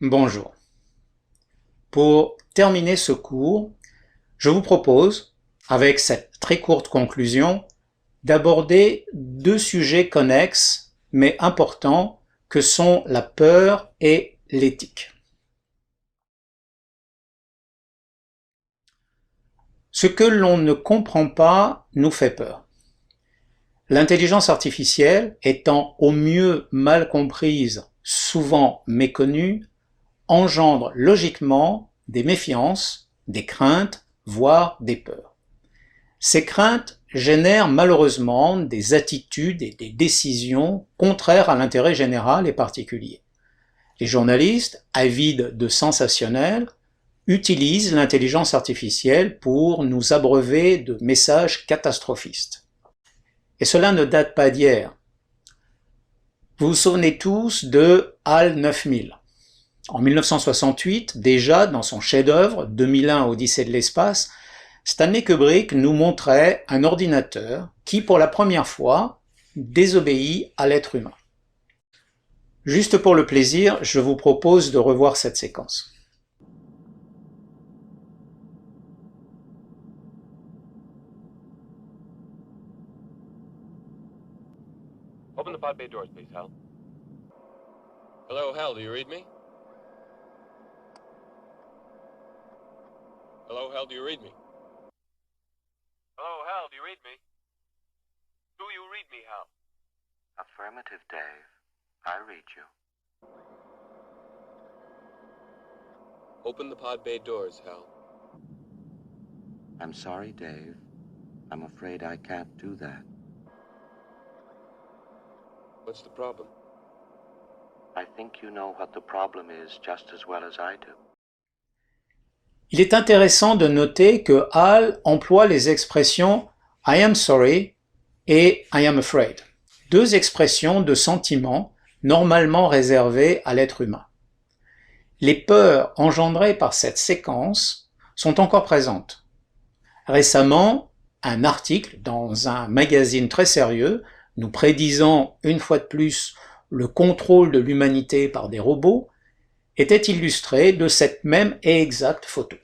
Bonjour. Pour terminer ce cours, je vous propose, avec cette très courte conclusion, d'aborder deux sujets connexes mais importants que sont la peur et l'éthique. Ce que l'on ne comprend pas nous fait peur. L'intelligence artificielle, étant au mieux mal comprise, souvent méconnue, engendre logiquement des méfiances, des craintes, voire des peurs. Ces craintes génèrent malheureusement des attitudes et des décisions contraires à l'intérêt général et particulier. Les journalistes, avides de sensationnel, utilisent l'intelligence artificielle pour nous abreuver de messages catastrophistes. Et cela ne date pas d'hier. Vous vous souvenez tous de HAL 9000. En 1968, déjà dans son chef-d'œuvre 2001 Odyssée de l'espace, Stanley Kubrick nous montrait un ordinateur qui, pour la première fois, désobéit à l'être humain. Juste pour le plaisir, je vous propose de revoir cette séquence. Open the pod bay doors, please, Hal. Hello, Hal, do you read me? Hello, Hal, do you read me? Hello, Hal, do you read me? Do you read me, Hal? Affirmative, Dave. I read you. Open the pod bay doors, Hal. I'm sorry, Dave. I'm afraid I can't do that. What's the problem? I think you know what the problem is just as well as I do. Il est intéressant de noter que HAL emploie les expressions « I am sorry » et « I am afraid », deux expressions de sentiments normalement réservées à l'être humain. Les peurs engendrées par cette séquence sont encore présentes. Récemment, un article dans un magazine très sérieux, nous prédisant une fois de plus le contrôle de l'humanité par des robots, était illustré de cette même et exacte photo.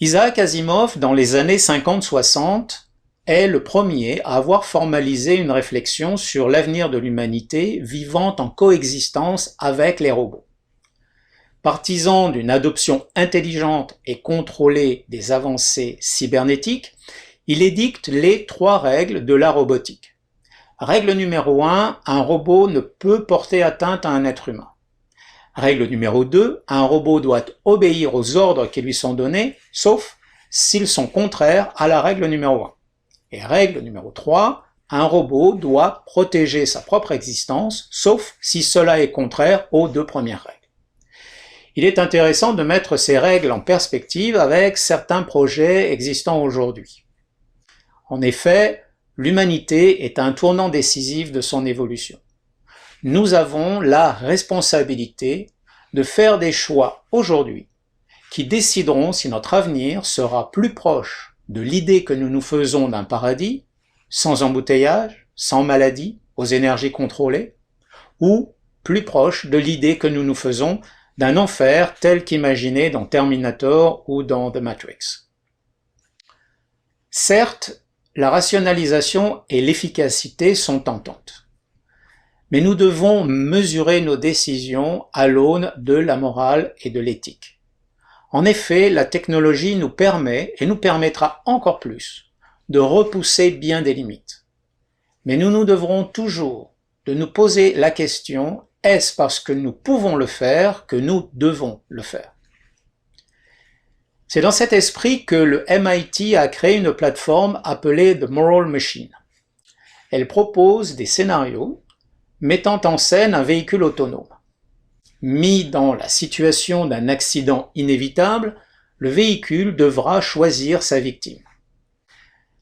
Isaac Asimov, dans les années 50-60, est le premier à avoir formalisé une réflexion sur l'avenir de l'humanité vivant en coexistence avec les robots. Partisan d'une adoption intelligente et contrôlée des avancées cybernétiques, il édicte les 3 règles de la robotique. Règle numéro 1, un robot ne peut porter atteinte à un être humain. Règle numéro 2, un robot doit obéir aux ordres qui lui sont donnés, sauf s'ils sont contraires à la règle numéro 1. Et règle numéro 3, un robot doit protéger sa propre existence, sauf si cela est contraire aux 2 premières règles. Il est intéressant de mettre ces règles en perspective avec certains projets existants aujourd'hui. En effet, l'humanité est à un tournant décisif de son évolution. Nous avons la responsabilité de faire des choix aujourd'hui qui décideront si notre avenir sera plus proche de l'idée que nous nous faisons d'un paradis, sans embouteillage, sans maladie, aux énergies contrôlées, ou plus proche de l'idée que nous nous faisons d'un enfer tel qu'imaginé dans Terminator ou dans The Matrix. Certes, la rationalisation et l'efficacité sont tentantes. Mais nous devons mesurer nos décisions à l'aune de la morale et de l'éthique. En effet, la technologie nous permet, et nous permettra encore plus, de repousser bien des limites. Mais nous devrons toujours de nous poser la question, est-ce parce que nous pouvons le faire que nous devons le faire? C'est dans cet esprit que le MIT a créé une plateforme appelée The Moral Machine. Elle propose des scénarios mettant en scène un véhicule autonome. Mis dans la situation d'un accident inévitable, le véhicule devra choisir sa victime.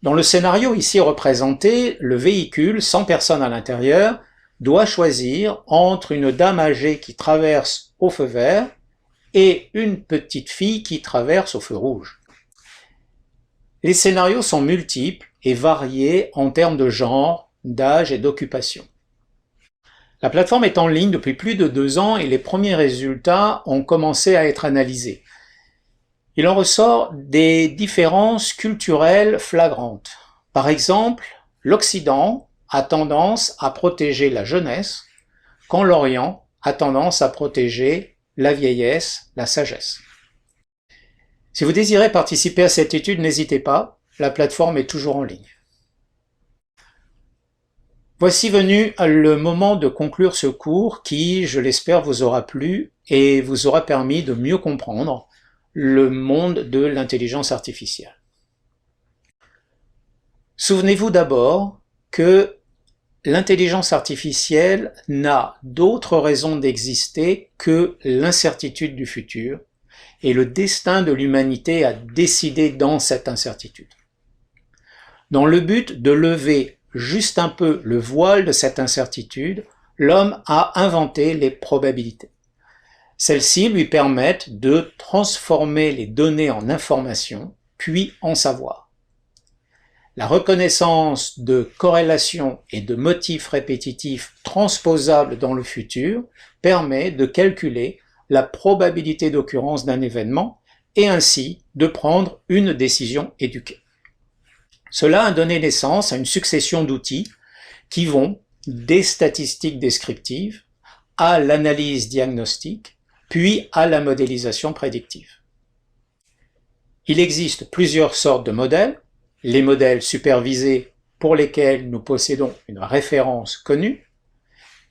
Dans le scénario ici représenté, le véhicule, sans personne à l'intérieur, doit choisir entre une dame âgée qui traverse au feu vert et une petite fille qui traverse au feu rouge. Les scénarios sont multiples et variés en termes de genre, d'âge et d'occupation. La plateforme est en ligne depuis plus de 2 ans et les premiers résultats ont commencé à être analysés. Il en ressort des différences culturelles flagrantes. Par exemple, l'Occident a tendance à protéger la jeunesse, quand l'Orient a tendance à protéger la vieillesse, la sagesse. Si vous désirez participer à cette étude, n'hésitez pas, la plateforme est toujours en ligne. Voici venu le moment de conclure ce cours qui, je l'espère, vous aura plu et vous aura permis de mieux comprendre le monde de l'intelligence artificielle. Souvenez-vous d'abord que l'intelligence artificielle n'a d'autre raison d'exister que l'incertitude du futur et le destin de l'humanité a décidé dans cette incertitude. Dans le but de lever juste un peu le voile de cette incertitude, l'homme a inventé les probabilités. Celles-ci lui permettent de transformer les données en informations, puis en savoir. La reconnaissance de corrélations et de motifs répétitifs transposables dans le futur permet de calculer la probabilité d'occurrence d'un événement et ainsi de prendre une décision éduquée. Cela a donné naissance à une succession d'outils qui vont des statistiques descriptives à l'analyse diagnostique, puis à la modélisation prédictive. Il existe plusieurs sortes de modèles, les modèles supervisés pour lesquels nous possédons une référence connue,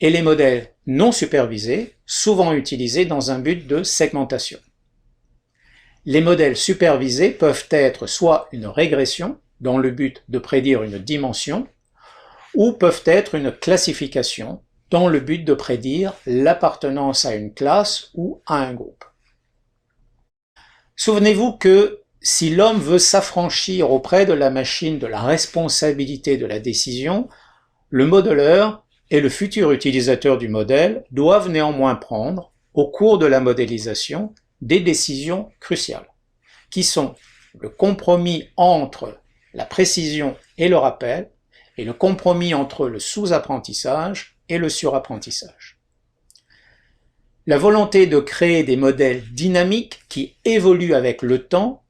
et les modèles non supervisés, souvent utilisés dans un but de segmentation. Les modèles supervisés peuvent être soit une régression, dans le but de prédire une dimension, ou peuvent être une classification, dans le but de prédire l'appartenance à une classe ou à un groupe. Souvenez-vous que si l'homme veut s'affranchir auprès de la machine de la responsabilité de la décision, le modeleur et le futur utilisateur du modèle doivent néanmoins prendre, au cours de la modélisation, des décisions cruciales, qui sont le compromis entre la précision et le rappel, et le compromis entre le sous-apprentissage et le surapprentissage. La volonté de créer des modèles dynamiques qui évoluent avec le temps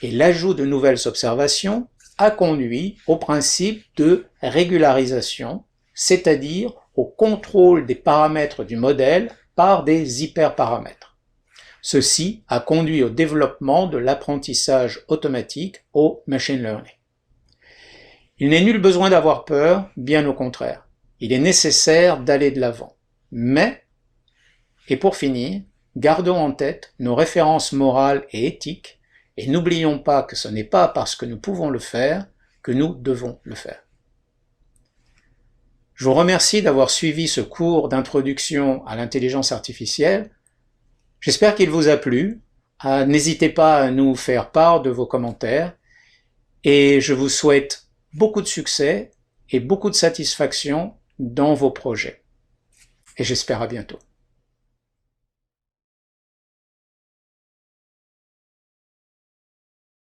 et l'ajout de nouvelles observations a conduit au principe de régularisation, c'est-à-dire au contrôle des paramètres du modèle par des hyperparamètres. Ceci a conduit au développement de l'apprentissage automatique, au machine learning. Il n'est nul besoin d'avoir peur, bien au contraire. Il est nécessaire d'aller de l'avant. Mais, et pour finir, gardons en tête nos références morales et éthiques, et n'oublions pas que ce n'est pas parce que nous pouvons le faire que nous devons le faire. Je vous remercie d'avoir suivi ce cours d'introduction à l'intelligence artificielle. J'espère qu'il vous a plu. N'hésitez pas à nous faire part de vos commentaires et je vous souhaite beaucoup de succès et beaucoup de satisfaction dans vos projets. Et j'espère à bientôt.